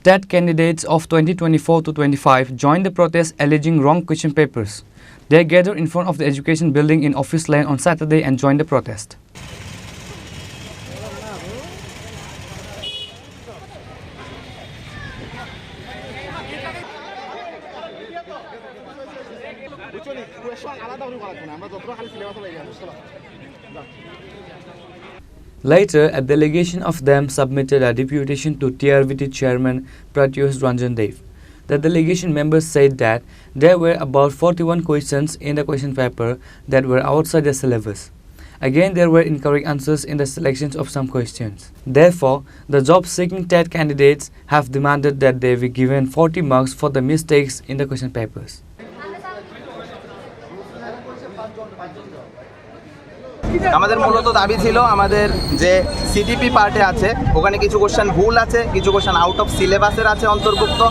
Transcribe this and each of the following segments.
TET candidates of 2024 to 25 joined the protest alleging wrong question papers. They gathered in front of the education building in Office Lane on Saturday and joined the protest. Later, a delegation of them submitted a deputation to TRVT chairman Pratyush Ranjan Dev. The delegation members said that there were about 41 questions in the question paper that were outside the syllabus. Again, there were incorrect answers in the selections of some questions. Therefore, the job-seeking TET candidates have demanded that they be given 40 marks for the mistakes in the question papers. আমাদের মূলত দাবি ছিল আমাদের যে CTP পার্টে আছে ওখানে কিছু কোশ্চেন ভুল আছে, কিছু কোশ্চেন আউট অফ সিলেবাসের আছে অন্তর্ভুক্ত।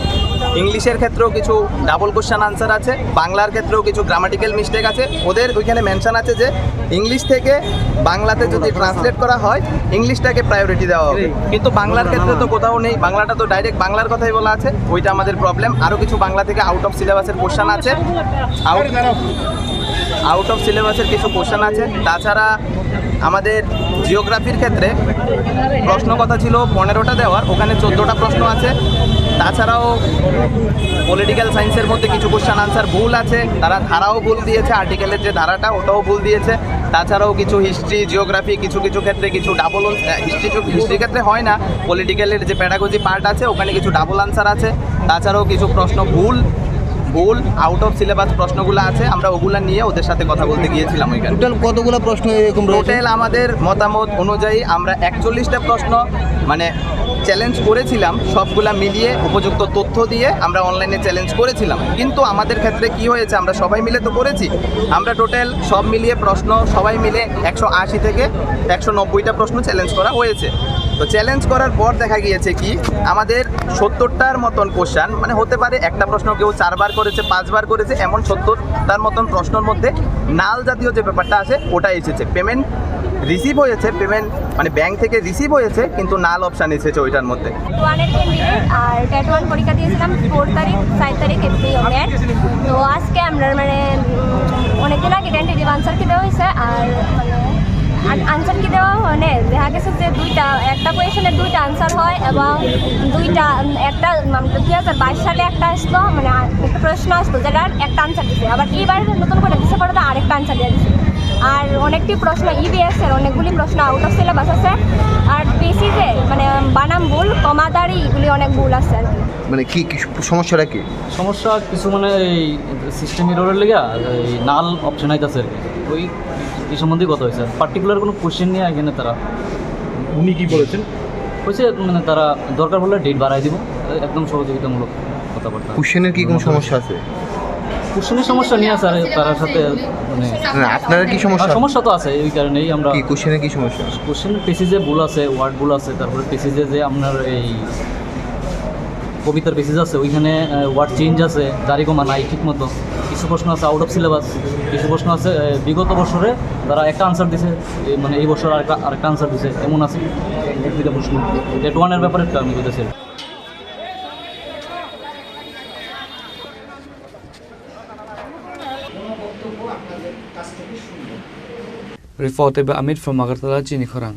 ইংলিশের ক্ষেত্রেও কিছু ডাবল কোশ্চেন আনসার আছে, বাংলার ক্ষেত্রেও কিছু গ্রামাটিক্যাল মিস্টেক আছে। ওদের ওইখানে মেনশন আছে যে ইংলিশ থেকে বাংলাতে যদি ট্রান্সলেট করা হয় ইংলিশটাকে প্রায়োরিটি দেওয়া হবে, কিন্তু বাংলার ক্ষেত্রে তো কোথাও নেই। বাংলাটা তো ডাইরেক্ট বাংলার কথাই বলা আছে, ওইটা আমাদের প্রবলেম। আরও কিছু বাংলা থেকে আউট অফ সিলেবাসের কোশ্চেন আছে, আউট অফ সিলেবাসের কিছু কোশ্চেন আছে। তাছাড়া আমাদের জিওগ্রাফির ক্ষেত্রে প্রশ্ন কথা ছিল 15টা দেওয়ার, ওখানে 14টা প্রশ্ন আছে। তাছাড়াও পলিটিক্যাল সায়েন্সের মধ্যে কিছু কোশ্চেন আনসার ভুল আছে, তারা ধারাও ভুল দিয়েছে, আর্টিকেলের যে ধারাটা ওটাও ভুল দিয়েছে। তাছাড়াও কিছু হিস্ট্রি জিওগ্রাফি কিছু কিছু ক্ষেত্রে কিছু ডাবল হিস্ট্রির ক্ষেত্রে হয় না, পলিটিক্যালের যে প্যাডাগজি পার্ট আছে ওখানে কিছু ডাবল আনসার আছে। তাছাড়াও কিছু প্রশ্ন ভুল আউট অফ সিলেবাস প্রশ্নগুলো আছে, আমরা ওগুলো নিয়ে ওদের সাথে কথা বলতে গিয়েছিলাম। ওইখানে টোটাল কতগুলো প্রশ্ন এরকম? টোটাল আমাদের মতামত অনুযায়ী আমরা 41টা প্রশ্ন মানে চ্যালেঞ্জ করেছিলাম, সবগুলা মিলিয়ে উপযুক্ত তথ্য দিয়ে আমরা অনলাইনে চ্যালেঞ্জ করেছিলাম। কিন্তু আমাদের ক্ষেত্রে কি হয়েছে, আমরা সবাই মিলে তো করেছি, আমরা টোটাল সব মিলিয়ে প্রশ্ন সবাই মিলে 180 থেকে 190টা প্রশ্ন চ্যালেঞ্জ করা হয়েছে। তো চ্যালেঞ্জ করার পর দেখা গিয়েছে কি আমাদের 70টার মতন কোশ্চেন, মানে হতে পারে একটা প্রশ্ন কেউ 4 বার করেছে 5 বার করেছে, এমন 70টার মতন প্রশ্নের মধ্যে নাল জাতীয় যে ব্যাপারটা আছে ওটা এসেছে। পেমেন্ট রিসিভ হয়েছে, পেমেন্ট মানে ব্যাংক থেকে রিসিভ হয়েছে, কিন্তু নাল অপশান এসেছে ওইটার মধ্যে। আর টেট 1 পরীক্ষা দিয়েছিলাম 4 তারিখ 4 তারিখ এপ্রিল। তো আজকে আমরা মানে অনেকদিন আগে টেন্টেটিভ আনসার কি দেওয়া হয়েছে, আর আনসার কি দেওয়া মানে দেখা গেছে যে একটা কোয়েশনের 2টা আনসার হয় এবং একটা 2022 সালে একটা আসতো, মানে একটা প্রশ্ন আসতো যেটার একটা আনসার দিচ্ছে, আবার এইবার নতুন করে দিচ্ছে পরে তো আরেকটা আনসার দিয়ে দিচ্ছে। আর অনেকটি প্রশ্ন ইবিএসের অনেকগুলি প্রশ্ন আউট অফ সিলেবাস আছে, আর বেসিসে মানে বানাম ভুল কমাদারি এগুলি অনেক ভুল আছে আর কি। মানে কি সমস্যাটা কি? সমস্যা কিছু মানে এই সিস্টেম এররের লেগে এই নাল অপশন আইতাছে আর কি, ওই এই সম্বন্ধে কথা হয়েছে। পার্টিকুলার কোনো কোশ্চেন নিয়ে এখানে তারা উনি কি বলেছেন হয়েছে, মানে তারা দরকার হলে ডেট বাড়াই দিব, একদম সহযোগিতামূলক কথাবার্তা। কোশ্চেনের কি কোনো সমস্যা আছে? কোশ্চেনের সমস্যা নিয়ে আছে, আর তার সাথে মানে আপনার কি সমস্যা? সমস্যা তো আছে, এই কারণেই আমরা কি কোশ্চেনের কি সমস্যা? কোশ্চেন পেসিজে ভুল আছে, ওয়ার্ড ভুল আছে, তারপরে পেসিজে যে আপনার এই কবিতার বেসিস আছে ওইখানে ওয়ার্ড চেঞ্জ আছে, দাঁড়িকমা নাই ঠিক মতো। কিছু প্রশ্ন আছে আউট অফ সিলেবাস, কিছু প্রশ্ন আছে বিগত বছরে তারা একটা আনসার দিছে, মানে এই বছর আরেকটা আনসার দিছে, এমন আছে 1-2টা প্রশ্ন। টেট 1-এর ব্যাপারে একটা আমি বলতেছি। Reported by Amit from Agartala, Chini Khorang.